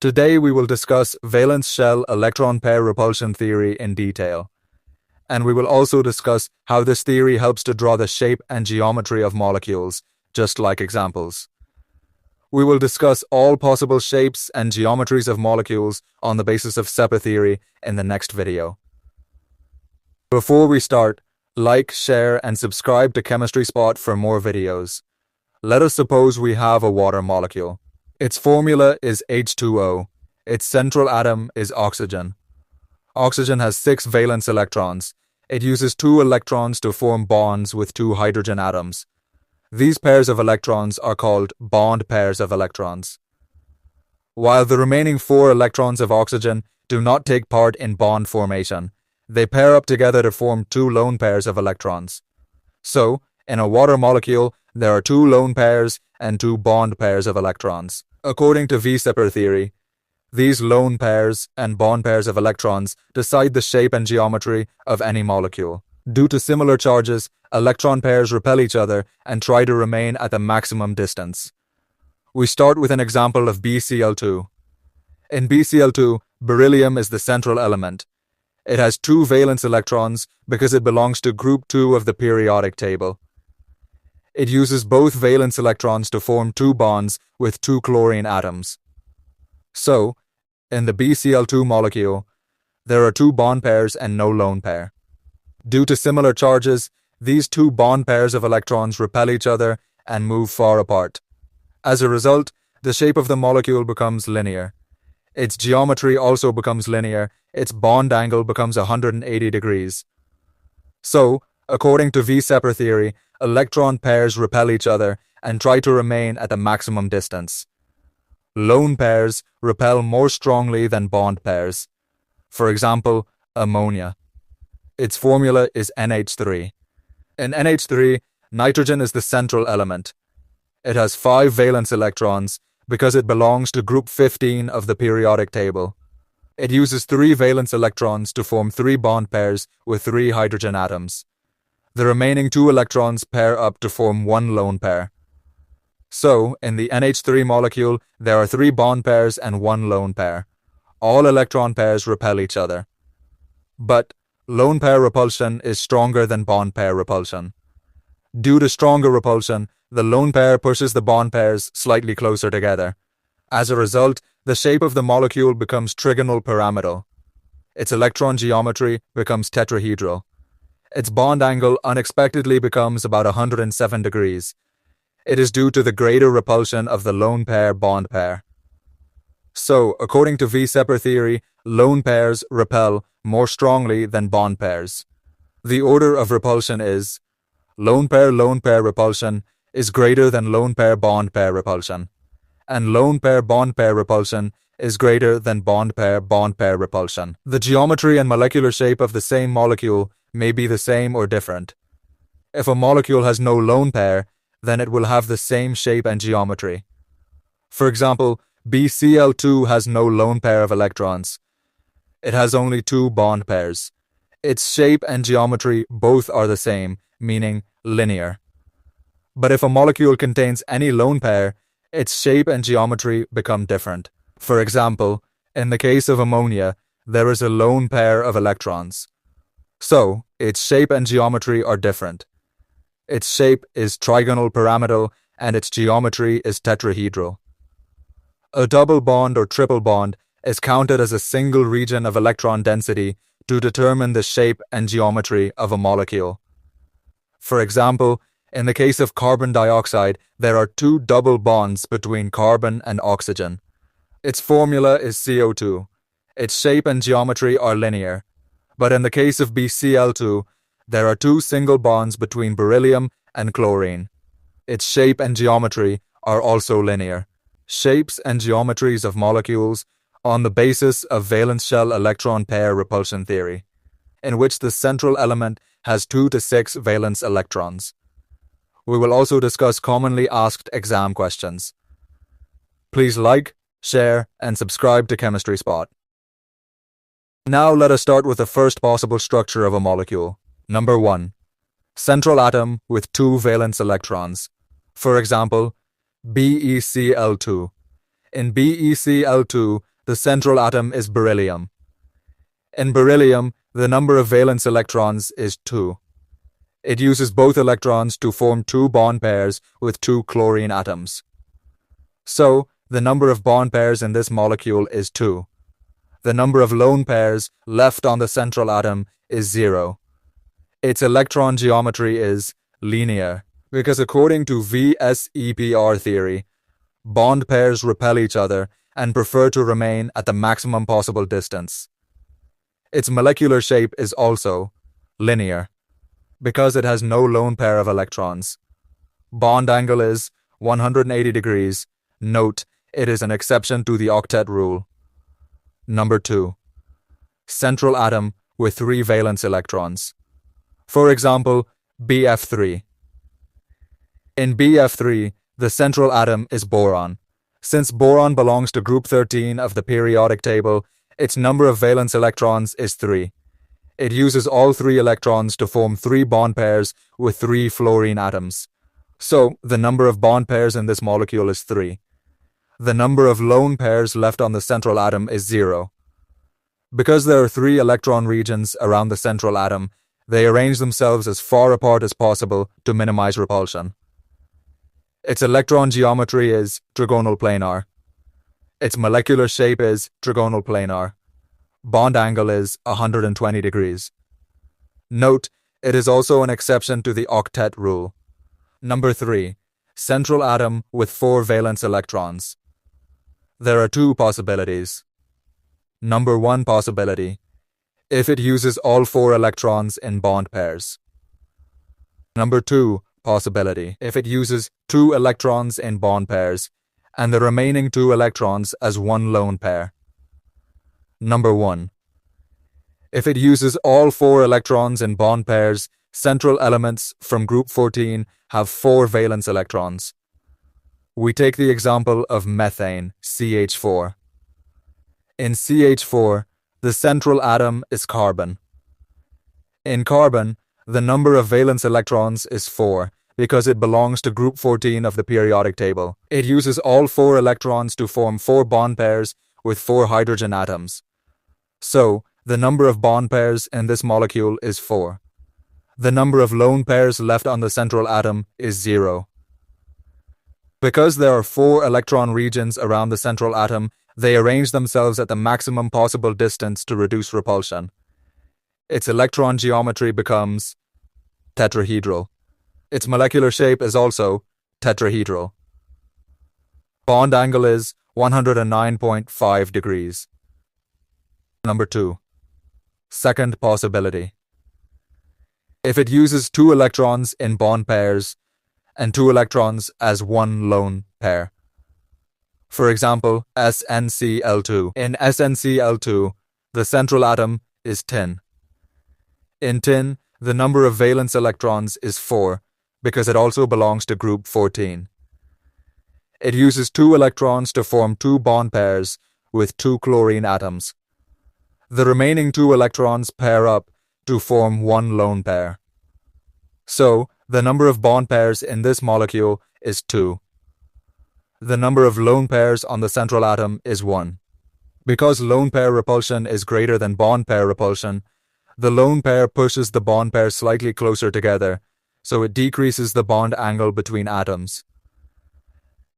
Today we will discuss valence shell electron pair repulsion theory in detail. And we will also discuss how this theory helps to draw the shape and geometry of molecules, just like examples. We will discuss all possible shapes and geometries of molecules on the basis of VSEPR theory in the next video. Before we start, like, share, and subscribe to Chemistry Spot for more videos. Let us suppose we have a water molecule. Its formula is H2O. Its central atom is oxygen. Oxygen has 6 valence electrons. It uses 2 electrons to form bonds with 2 hydrogen atoms. These pairs of electrons are called bond pairs of electrons. While the remaining 4 electrons of oxygen do not take part in bond formation, they pair up together to form 2 lone pairs of electrons. So, in a water molecule, there are 2 lone pairs and 2 bond pairs of electrons. According to VSEPR theory, these lone pairs and bond pairs of electrons decide the shape and geometry of any molecule. Due to similar charges, electron pairs repel each other and try to remain at the maximum distance. We start with an example of BCl2. In BCl2, beryllium is the central element. It has 2 valence electrons because it belongs to group 2 of the periodic table. It uses both valence electrons to form 2 bonds with 2 chlorine atoms. So, in the BCl2 molecule, there are 2 bond pairs and no lone pair. Due to similar charges, these 2 bond pairs of electrons repel each other and move far apart. As a result, the shape of the molecule becomes linear. Its geometry also becomes linear. Its bond angle becomes 180 degrees. So, according to VSEPR theory, electron pairs repel each other and try to remain at the maximum distance. Lone pairs repel more strongly than bond pairs. For example, ammonia. Its formula is NH3. In NH3, nitrogen is the central element. It has 5 valence electrons because it belongs to group 15 of the periodic table. It uses 3 valence electrons to form 3 bond pairs with 3 hydrogen atoms. The remaining 2 electrons pair up to form 1 lone pair. So, in the NH3 molecule, there are 3 bond pairs and 1 lone pair. All electron pairs repel each other. But lone pair repulsion is stronger than bond pair repulsion. Due to stronger repulsion, the lone pair pushes the bond pairs slightly closer together. As a result, the shape of the molecule becomes trigonal pyramidal. Its electron geometry becomes tetrahedral. Its bond angle unexpectedly becomes about 107 degrees. It is due to the greater repulsion of the lone pair bond pair. So, according to VSEPR theory, lone pairs repel more strongly than bond pairs. The order of repulsion is lone pair repulsion is greater than lone pair bond pair repulsion, and lone pair bond pair repulsion is greater than bond pair repulsion. The geometry and molecular shape of the same molecule may be the same or different. If a molecule has no lone pair, then it will have the same shape and geometry. For example, BCl2 has no lone pair of electrons. It has only 2 bond pairs. Its shape and geometry both are the same, meaning linear. But if a molecule contains any lone pair, its shape and geometry become different. For example, in the case of ammonia, there is a lone pair of electrons. So, its shape and geometry are different. Its shape is trigonal pyramidal and its geometry is tetrahedral. A double bond or triple bond is counted as a single region of electron density to determine the shape and geometry of a molecule. For example, in the case of carbon dioxide, there are 2 double bonds between carbon and oxygen. Its formula is CO2. Its shape and geometry are linear. But in the case of BCl2, there are 2 single bonds between beryllium and chlorine. Its shape and geometry are also linear. Shapes and geometries of molecules on the basis of valence shell electron pair repulsion theory, in which the central element has 2 to 6 valence electrons. We will also discuss commonly asked exam questions. Please like, share, and subscribe to Chemistry Spot. Now let us start with the first possible structure of a molecule. Number 1. Central atom with 2 valence electrons. For example, BeCl2. In BeCl2, the central atom is beryllium. In beryllium, the number of valence electrons is 2. It uses both electrons to form 2 bond pairs with 2 chlorine atoms. So, the number of bond pairs in this molecule is 2. The number of lone pairs left on the central atom is 0. Its electron geometry is linear, because according to VSEPR theory, bond pairs repel each other and prefer to remain at the maximum possible distance. Its molecular shape is also linear, because it has no lone pair of electrons. Bond angle is 180 degrees. Note, it is an exception to the octet rule. Number 2. Central atom with 3 valence electrons. For example, BF3. In BF3, the central atom is boron. Since boron belongs to group 13 of the periodic table, its number of valence electrons is 3. It uses all 3 electrons to form 3 bond pairs with 3 fluorine atoms. So, the number of bond pairs in this molecule is 3. The number of lone pairs left on the central atom is 0. Because there are 3 electron regions around the central atom, they arrange themselves as far apart as possible to minimize repulsion. Its electron geometry is trigonal planar. Its molecular shape is trigonal planar. Bond angle is 120 degrees. Note, it is also an exception to the octet rule. Number 3. Central atom with 4 valence electrons. There are 2 possibilities. Number 1 possibility, if it uses all 4 electrons in bond pairs. Number 2 possibility, if it uses 2 electrons in bond pairs and the remaining 2 electrons as 1 lone pair. Number 1. If it uses all 4 electrons in bond pairs, central elements from group 14 have 4 valence electrons. We take the example of methane, CH4. In CH4, the central atom is carbon. In carbon, the number of valence electrons is 4 because it belongs to group 14 of the periodic table. It uses all 4 electrons to form 4 bond pairs with 4 hydrogen atoms. So, the number of bond pairs in this molecule is 4. The number of lone pairs left on the central atom is 0. Because there are 4 electron regions around the central atom, they arrange themselves at the maximum possible distance to reduce repulsion. Its electron geometry becomes tetrahedral. Its molecular shape is also tetrahedral. Bond angle is 109.5 degrees. Number 2. Second possibility. If it uses 2 electrons in bond pairs and 2 electrons as 1 lone pair. For example, SnCl2. In SnCl2, the central atom is tin. In tin, the number of valence electrons is 4 because it also belongs to group 14. It uses 2 electrons to form 2 bond pairs with 2 chlorine atoms. The remaining 2 electrons pair up to form 1 lone pair. So, the number of bond pairs in this molecule is 2. The number of lone pairs on the central atom is 1. Because lone pair repulsion is greater than bond pair repulsion, the lone pair pushes the bond pair slightly closer together, so it decreases the bond angle between atoms.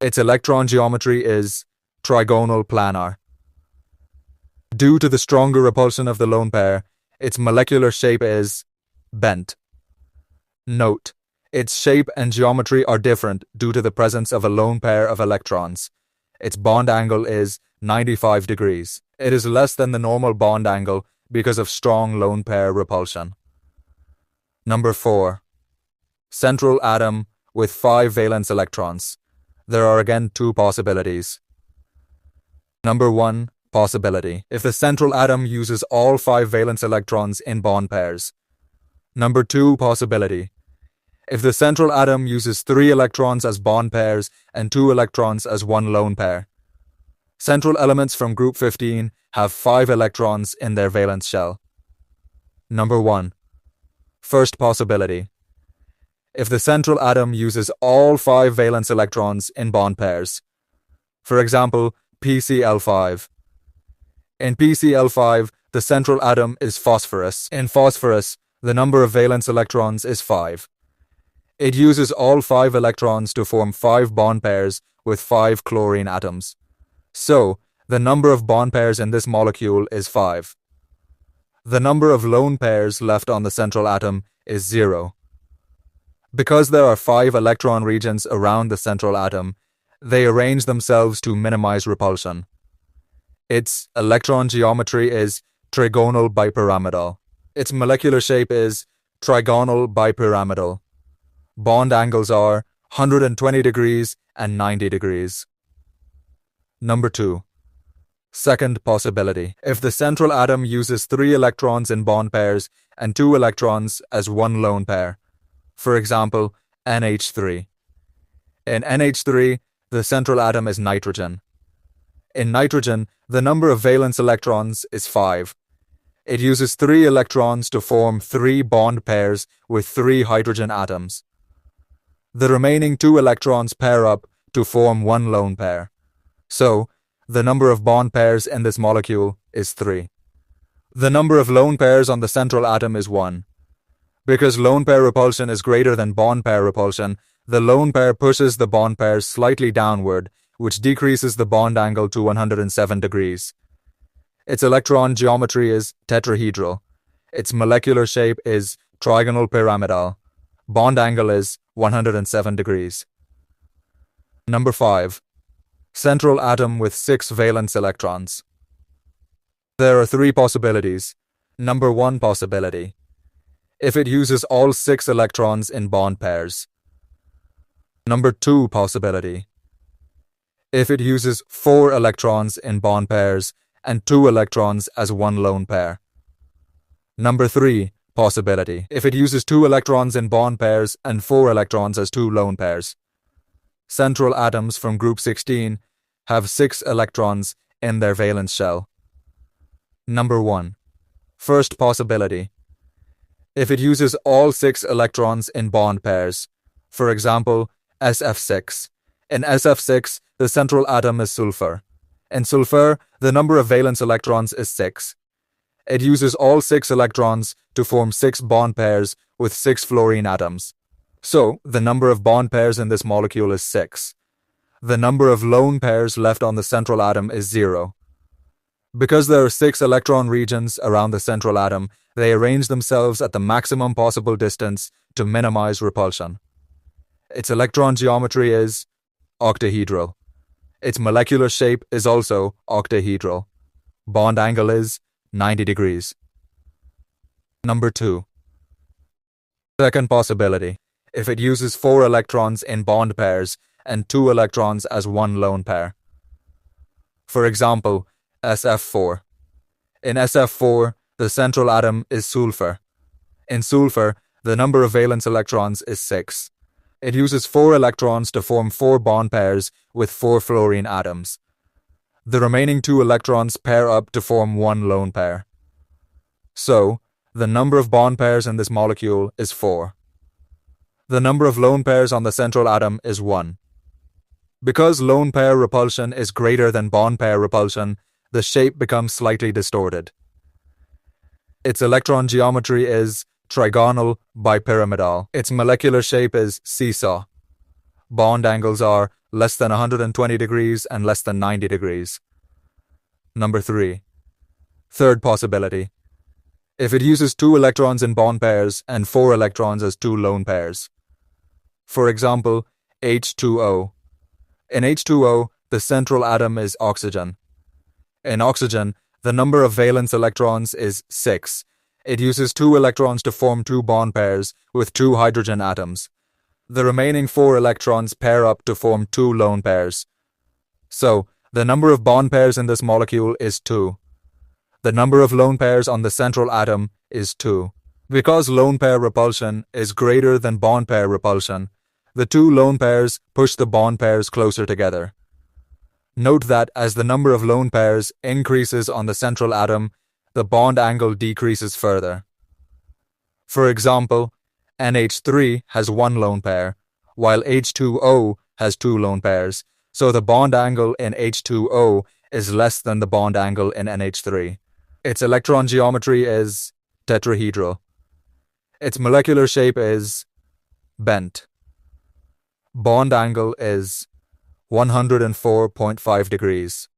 Its electron geometry is trigonal planar. Due to the stronger repulsion of the lone pair, its molecular shape is bent. Note, its shape and geometry are different due to the presence of a lone pair of electrons. Its bond angle is 95 degrees. It is less than the normal bond angle because of strong lone pair repulsion. Number 4. Central atom with 5 valence electrons. There are again 2 possibilities. Number 1 possibility, if the central atom uses all 5 valence electrons in bond pairs. Number 2 possibility, if the central atom uses 3 electrons as bond pairs and 2 electrons as 1 lone pair. Central elements from group 15 have 5 electrons in their valence shell. Number 1. First possibility. If the central atom uses all 5 valence electrons in bond pairs. For example, PCl5. In PCl5, the central atom is phosphorus. In phosphorus, the number of valence electrons is 5. It uses all 5 electrons to form 5 bond pairs with 5 chlorine atoms. So, the number of bond pairs in this molecule is 5. The number of lone pairs left on the central atom is 0. Because there are 5 electron regions around the central atom, they arrange themselves to minimize repulsion. Its electron geometry is trigonal bipyramidal. Its molecular shape is trigonal bipyramidal. Bond angles are 120 degrees and 90 degrees. Number 2. Second possibility. If the central atom uses 3 electrons in bond pairs and 2 electrons as one lone pair. For example, NH3. In NH3, the central atom is nitrogen. In nitrogen, the number of valence electrons is 5. It uses 3 electrons to form 3 bond pairs with 3 hydrogen atoms. The remaining 2 electrons pair up to form one lone pair. So, the number of bond pairs in this molecule is 3. The number of lone pairs on the central atom is 1. Because lone pair repulsion is greater than bond pair repulsion, the lone pair pushes the bond pairs slightly downward, which decreases the bond angle to 107 degrees. Its electron geometry is tetrahedral. Its molecular shape is trigonal pyramidal. Bond angle is 107 degrees. Number 5. Central atom with 6 valence electrons. There are 3 possibilities. Number 1 possibility. If it uses all 6 electrons in bond pairs. Number 2 possibility. If it uses 4 electrons in bond pairs and 2 electrons as one lone pair. Number 3 possibility. If it uses 2 electrons in bond pairs and 4 electrons as 2 lone pairs. Central atoms from group 16 have 6 electrons in their valence shell. Number 1. First possibility. If it uses all 6 electrons in bond pairs, for example, SF6. In SF6, the central atom is sulfur. In sulfur, the number of valence electrons is 6. It uses all 6 electrons to form 6 bond pairs with 6 fluorine atoms. So, the number of bond pairs in this molecule is 6. The number of lone pairs left on the central atom is 0. Because there are 6 electron regions around the central atom, they arrange themselves at the maximum possible distance to minimize repulsion. Its electron geometry is octahedral. Its molecular shape is also octahedral. Bond angle is 90 degrees. Number 2. Second possibility. If it uses 4 electrons in bond pairs and 2 electrons as one lone pair. For example, SF4. In SF4, the central atom is sulfur. In sulfur, the number of valence electrons is 6. It uses 4 electrons to form 4 bond pairs with 4 fluorine atoms. The remaining 2 electrons pair up to form one lone pair. So, the number of bond pairs in this molecule is 4. The number of lone pairs on the central atom is 1. Because lone pair repulsion is greater than bond pair repulsion, the shape becomes slightly distorted. Its electron geometry is trigonal bipyramidal. Its molecular shape is seesaw. Bond angles are less than 120 degrees and less than 90 degrees. Number 3. Third possibility. If it uses 2 electrons in bond pairs and 4 electrons as 2 lone pairs. For example, H2O. In H2O, the central atom is oxygen. In oxygen, the number of valence electrons is 6. It uses 2 electrons to form 2 bond pairs with 2 hydrogen atoms. The remaining 4 electrons pair up to form 2 lone pairs. So, the number of bond pairs in this molecule is 2. The number of lone pairs on the central atom is 2. Because lone pair repulsion is greater than bond pair repulsion, the 2 lone pairs push the bond pairs closer together. Note that as the number of lone pairs increases on the central atom, the bond angle decreases further. For example, NH3 has 1 lone pair, while H2O has 2 lone pairs, so the bond angle in H2O is less than the bond angle in NH3. Its electron geometry is tetrahedral. Its molecular shape is bent. Bond angle is 104.5 degrees.